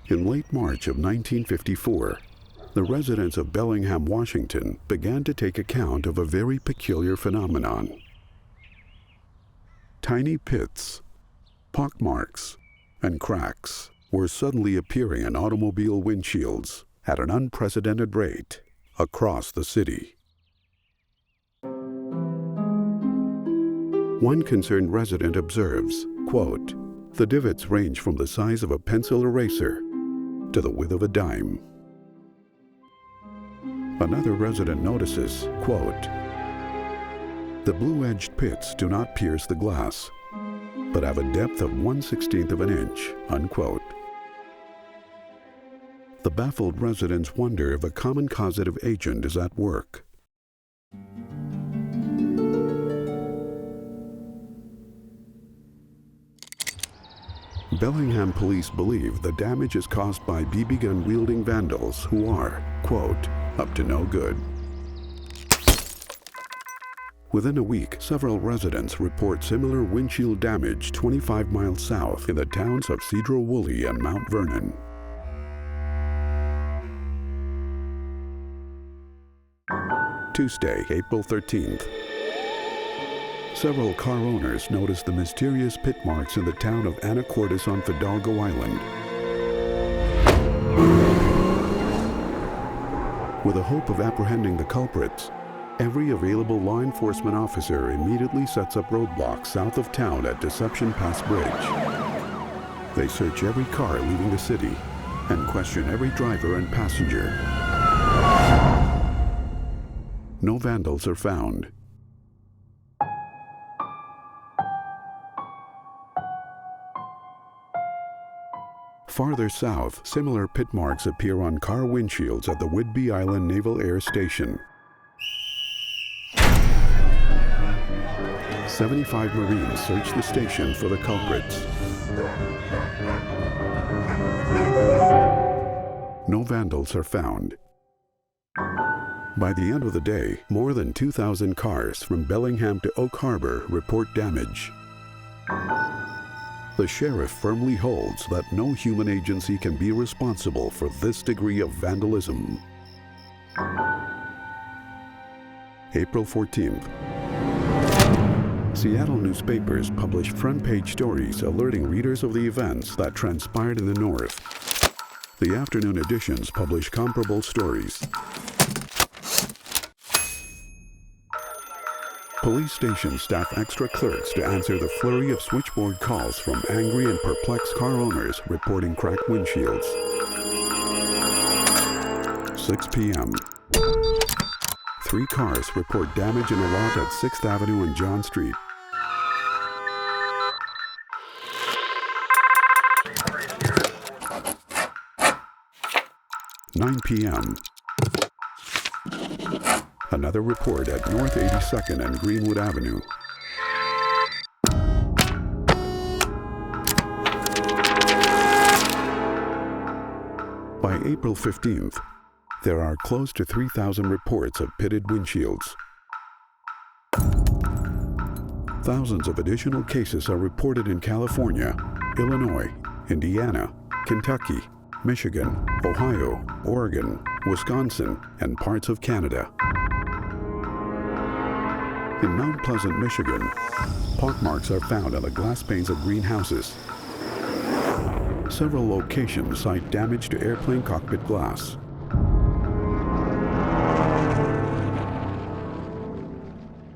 In late March of 1954, the residents of Bellingham, Washington began to take account of a very peculiar phenomenon. Tiny pits, pockmarks, and cracks were suddenly appearing in automobile windshields at an unprecedented rate across the city. One concerned resident observes, quote, "The divots range from the size of a pencil eraser to the width of a dime." Another resident notices, quote, "The blue-edged pits do not pierce the glass, but have a depth of 1/16 of an inch," unquote. The baffled residents wonder if a common causative agent is at work. Bellingham police believe the damage is caused by BB gun-wielding vandals who are, quote, "up to no good." Within a week, several residents report similar windshield damage 25 miles south in the towns of Cedro-Woolley and Mount Vernon. Tuesday, April 13th. Several car owners noticed the mysterious pit marks in the town of Anacortes on Fidalgo Island. With the hope of apprehending the culprits, every available law enforcement officer immediately sets up roadblocks south of town at Deception Pass Bridge. They search every car leaving the city and question every driver and passenger. No vandals are found. Farther south, similar pit marks appear on car windshields at the Whidbey Island Naval Air Station. 75 Marines search the station for the culprits. No vandals are found. By the end of the day, more than 2,000 cars from Bellingham to Oak Harbor report damage. The sheriff firmly holds that no human agency can be responsible for this degree of vandalism. April 14th. Seattle newspapers published front-page stories alerting readers of the events that transpired in the north. The afternoon editions published comparable stories. Police stations staff extra clerks to answer the flurry of switchboard calls from angry and perplexed car owners reporting cracked windshields. 6 p.m. 3 cars report damage in a lot at 6th Avenue and John Street. 9 p.m. Another report at North 82nd and Greenwood Avenue. By April 15th, there are close to 3,000 reports of pitted windshields. Thousands of additional cases are reported in California, Illinois, Indiana, Kentucky, Michigan, Ohio, Oregon, Wisconsin, and parts of Canada. In Mount Pleasant, Michigan, pockmarks are found on the glass panes of greenhouses. Several locations cite damage to airplane cockpit glass.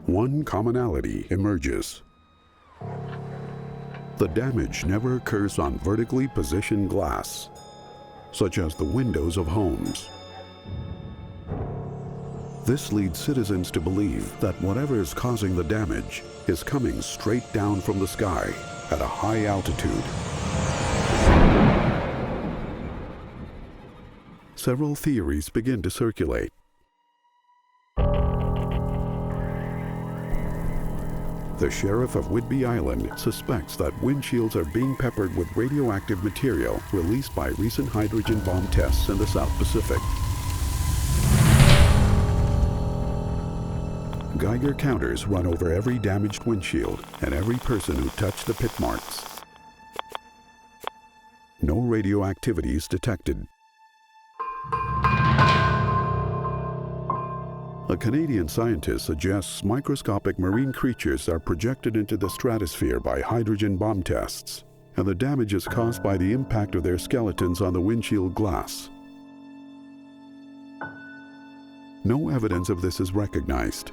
One commonality emerges. The damage never occurs on vertically positioned glass, such as the windows of homes. This leads citizens to believe that whatever is causing the damage is coming straight down from the sky at a high altitude. Several theories begin to circulate. The sheriff of Whidbey Island suspects that windshields are being peppered with radioactive material released by recent hydrogen bomb tests in the South Pacific. Geiger counters run over every damaged windshield and every person who touched the pit marks. No radioactivity is detected. A Canadian scientist suggests microscopic marine creatures are projected into the stratosphere by hydrogen bomb tests, and the damage is caused by the impact of their skeletons on the windshield glass. No evidence of this is recognized.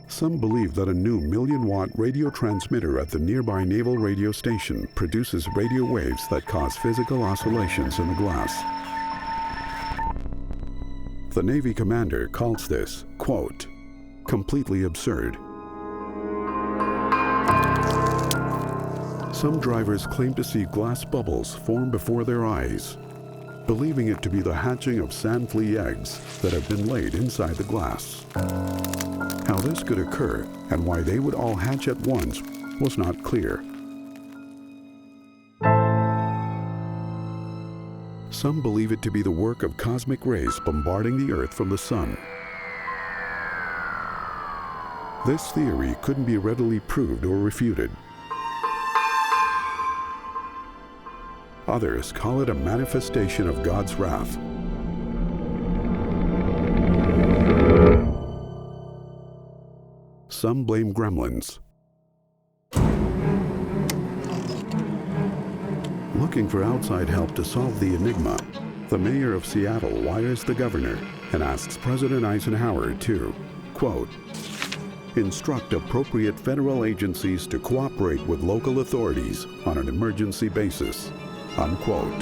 Some believe that a new million-watt radio transmitter at the nearby naval radio station produces radio waves that cause physical oscillations in the glass. The Navy commander calls this, quote, completely absurd. Some drivers claim to see glass bubbles form before their eyes, believing it to be the hatching of sand flea eggs that have been laid inside the glass. How this could occur and why they would all hatch at once was not clear. Some believe it to be the work of cosmic rays bombarding the Earth from the sun. This theory couldn't be readily proved or refuted. Others call it a manifestation of God's wrath. Some blame gremlins. Looking for outside help to solve the enigma, the mayor of Seattle wires the governor and asks President Eisenhower to, quote, instruct appropriate federal agencies to cooperate with local authorities on an emergency basis, unquote.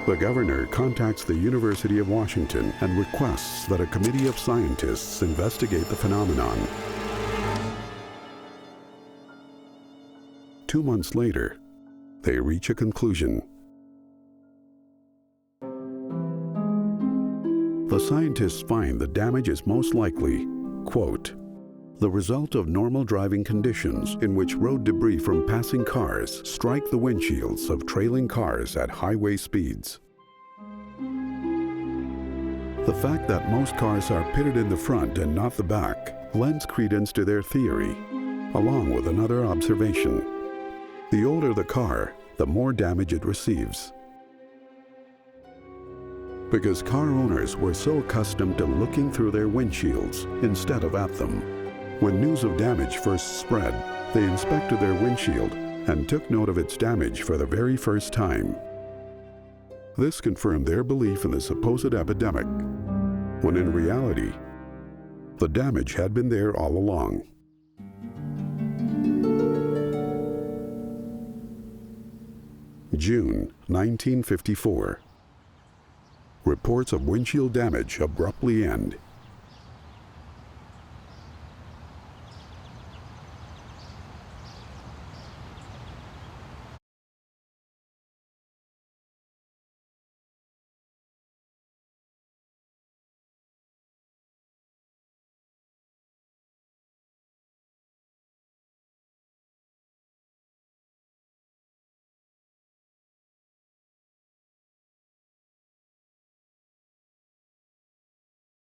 The governor contacts the University of Washington and requests that a committee of scientists investigate the phenomenon. 2 months later, they reach a conclusion. The scientists find the damage is most likely, quote, the result of normal driving conditions in which road debris from passing cars strike the windshields of trailing cars at highway speeds. The fact that most cars are pitted in the front and not the back lends credence to their theory, along with another observation. The older the car, the more damage it receives. Because car owners were so accustomed to looking through their windshields instead of at them, when news of damage first spread, they inspected their windshield and took note of its damage for the very first time. This confirmed their belief in the supposed epidemic, when in reality, the damage had been there all along. June 1954. Reports of windshield damage abruptly end.